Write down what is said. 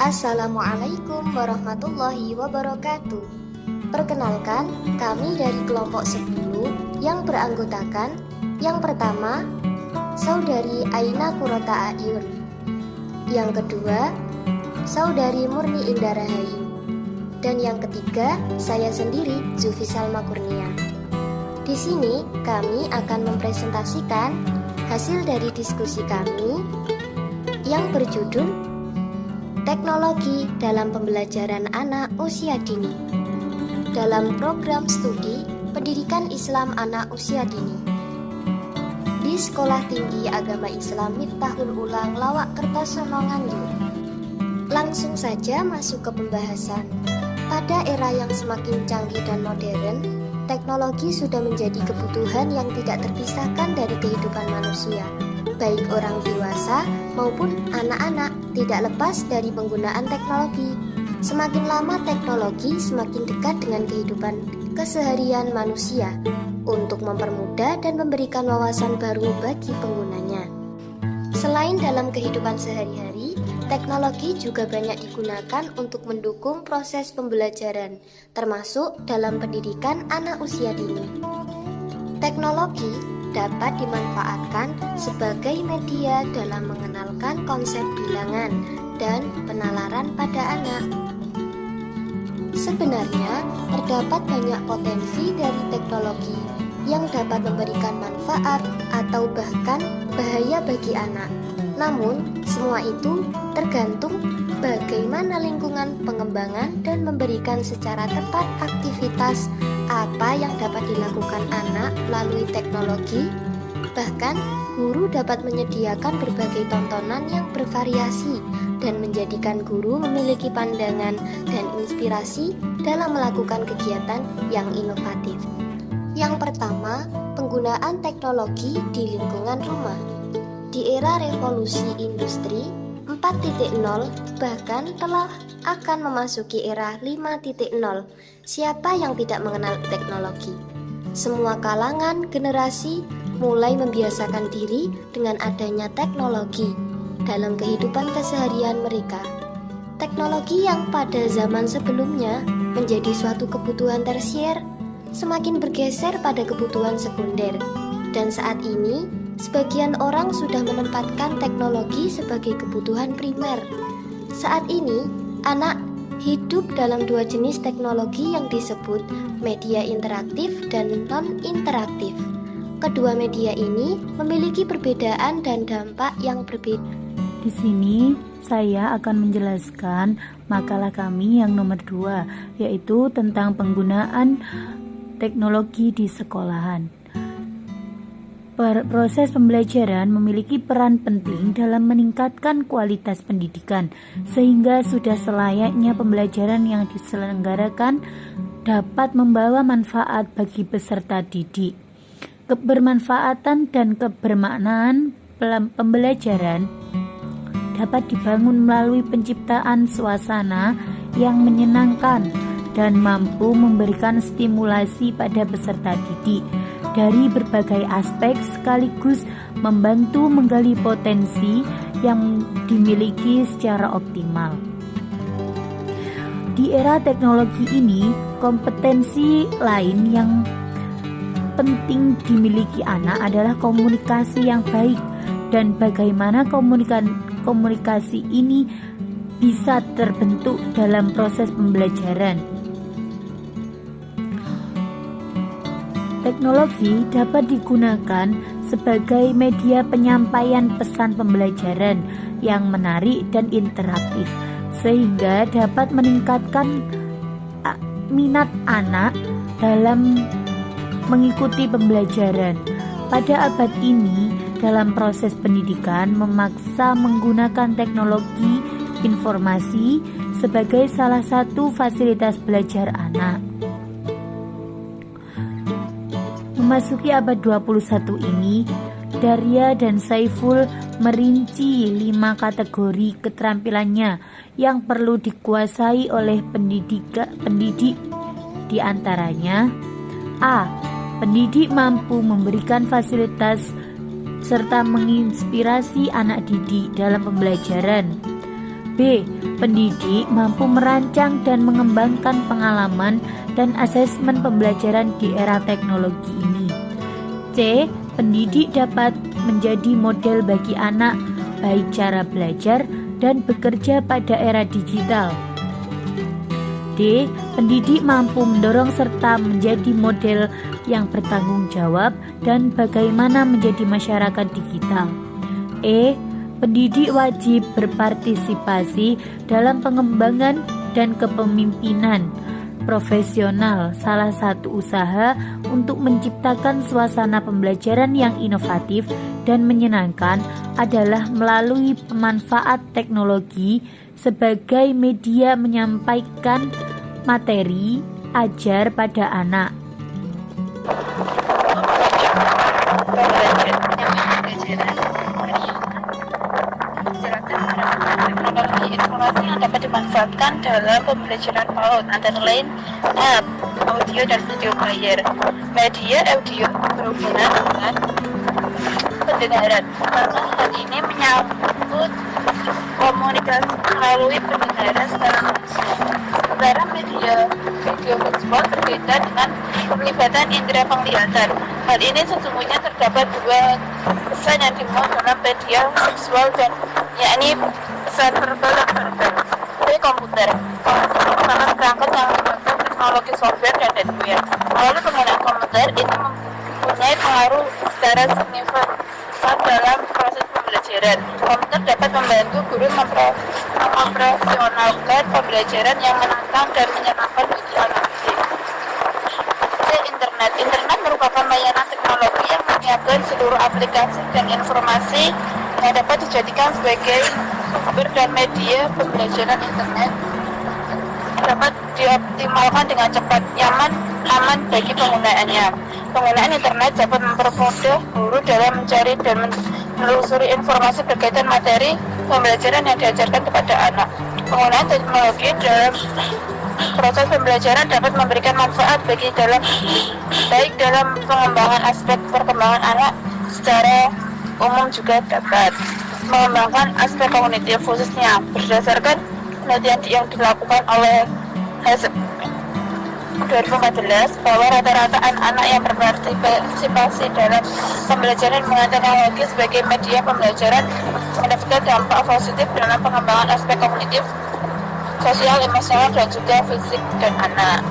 Assalamualaikum warahmatullahi wabarakatuh. Perkenalkan, kami dari kelompok 10 yang beranggotakan yang pertama, Saudari Aina Kurota Ayun. Yang kedua, Saudari Murni Indah Rahayu. Dan yang ketiga, saya sendiri, Zufi Salma Kurnia. Di sini kami akan mempresentasikan hasil dari diskusi kami yang berjudul Teknologi dalam Pembelajaran Anak Usia Dini dalam program studi Pendidikan Islam Anak Usia Dini di Sekolah Tinggi Agama Islam Miftahul Ulang Lawak Kertosono Nganjuk. Langsung saja masuk ke pembahasan. Pada era yang semakin canggih dan modern, teknologi sudah menjadi kebutuhan yang tidak terpisahkan dari kehidupan manusia. Baik orang dewasa maupun anak-anak tidak lepas dari penggunaan teknologi. Semakin lama teknologi semakin dekat dengan kehidupan keseharian manusia untuk mempermudah dan memberikan wawasan baru bagi penggunanya. Selain dalam kehidupan sehari-hari, teknologi juga banyak digunakan untuk mendukung proses pembelajaran, termasuk dalam pendidikan anak usia dini. Teknologi dapat dimanfaatkan sebagai media dalam mengenalkan konsep bilangan dan penalaran pada anak. Sebenarnya, terdapat banyak potensi dari teknologi yang dapat memberikan manfaat atau bahkan bahaya bagi anak. Namun, semua itu tergantung bagaimana lingkungan pengembangan dan memberikan secara tepat aktivitas apa yang dapat dilakukan anak melalui teknologi. Bahkan, guru dapat menyediakan berbagai tontonan yang bervariasi dan menjadikan guru memiliki pandangan dan inspirasi dalam melakukan kegiatan yang inovatif. Yang pertama, penggunaan teknologi di lingkungan rumah. Di era revolusi industri 4.0 bahkan telah akan memasuki era 5.0. Siapa yang tidak mengenal teknologi? Semua kalangan generasi mulai membiasakan diri dengan adanya teknologi dalam kehidupan keseharian mereka. Teknologi yang pada zaman sebelumnya menjadi suatu kebutuhan tersier semakin bergeser pada kebutuhan sekunder. Dan saat ini, sebagian orang sudah menempatkan teknologi sebagai kebutuhan primer. Saat ini, anak hidup dalam dua jenis teknologi yang disebut media interaktif dan non-interaktif. Kedua media ini memiliki perbedaan dan dampak yang berbeda. Di sini saya akan menjelaskan makalah kami yang nomor 2, yaitu tentang penggunaan teknologi di sekolahan. Proses pembelajaran memiliki peran penting dalam meningkatkan kualitas pendidikan, sehingga sudah selayaknya pembelajaran yang diselenggarakan dapat membawa manfaat bagi peserta didik. Kebermanfaatan dan kebermaknaan pembelajaran dapat dibangun melalui penciptaan suasana yang menyenangkan dan mampu memberikan stimulasi pada peserta didik dari berbagai aspek, sekaligus membantu menggali potensi yang dimiliki secara optimal. Di era teknologi ini, kompetensi lain yang penting dimiliki anak adalah komunikasi yang baik dan bagaimana komunikasi ini bisa terbentuk dalam proses pembelajaran. Teknologi dapat digunakan sebagai media penyampaian pesan pembelajaran yang menarik dan interaktif, sehingga dapat meningkatkan minat anak dalam mengikuti pembelajaran. Pada abad ini, dalam proses pendidikan memaksa menggunakan teknologi informasi sebagai salah satu fasilitas belajar anak. Memasuki abad 21 ini, Daria dan Saiful merinci 5 kategori keterampilannya yang perlu dikuasai oleh pendidik. Di antaranya, A. Pendidik mampu memberikan fasilitas serta menginspirasi anak didik dalam pembelajaran. B. Pendidik mampu merancang dan mengembangkan pengalaman dan asesmen pembelajaran di era teknologi ini. C. Pendidik dapat menjadi model bagi anak, baik cara belajar dan bekerja pada era digital. D. Pendidik mampu mendorong serta menjadi model yang bertanggung jawab dan bagaimana menjadi masyarakat digital. E. Pendidik wajib berpartisipasi dalam pengembangan dan kepemimpinan profesional salah satu usaha untuk menciptakan suasana pembelajaran yang inovatif dan menyenangkan adalah melalui pemanfaat teknologi sebagai media menyampaikan materi ajar pada anak. Teknologi yang dapat dimanfaatkan dalam pembelajaran PAUD antara lain audio dan video player, media audio berhubungan dengan pendengaran, karena hal ini menyangkut komunikasi melalui pendengaran secara langsung. Sementara media video visual berbeda dengan penglibatan indera penglihatan. Hal ini sesungguhnya terdapat dua pesan yang dimuat dalam media visual dan yakni pesan verbal dan verbal. Komputer merupakan perangkat yang menggunakan teknologi software dan hardware. Melalui penggunaan komputer itu mempunyai pengaruh secara signifikan dalam proses pembelajaran. Komputer dapat membantu guru memoperasionalkan pembelajaran yang menantang dan menyenangkan bagi anak didik. Internet merupakan layanan teknologi yang menyiapkan seluruh aplikasi dan informasi yang dapat dijadikan sebagai sumber dan media pembelajaran. Internet dapat dioptimalkan dengan cepat, nyaman, aman bagi penggunaannya. Penggunaan internet dapat mempermudah guru dalam mencari dan menelusuri informasi berkaitan materi pembelajaran yang diajarkan kepada anak. Penggunaan teknologi dalam proses pembelajaran dapat memberikan manfaat baik dalam pengembangan aspek perkembangan anak secara umum, juga dapat mengembangkan aspek kognitif, khususnya berdasarkan penelitian yang dilakukan oleh 2014 bahwa rata-rata anak-anak yang berpartisipasi dalam pembelajaran menggunakan teknologi sebagai media pembelajaran mendapatkan dampak positif dalam pengembangan aspek kognitif, sosial, emosional, dan juga fisik dan anak.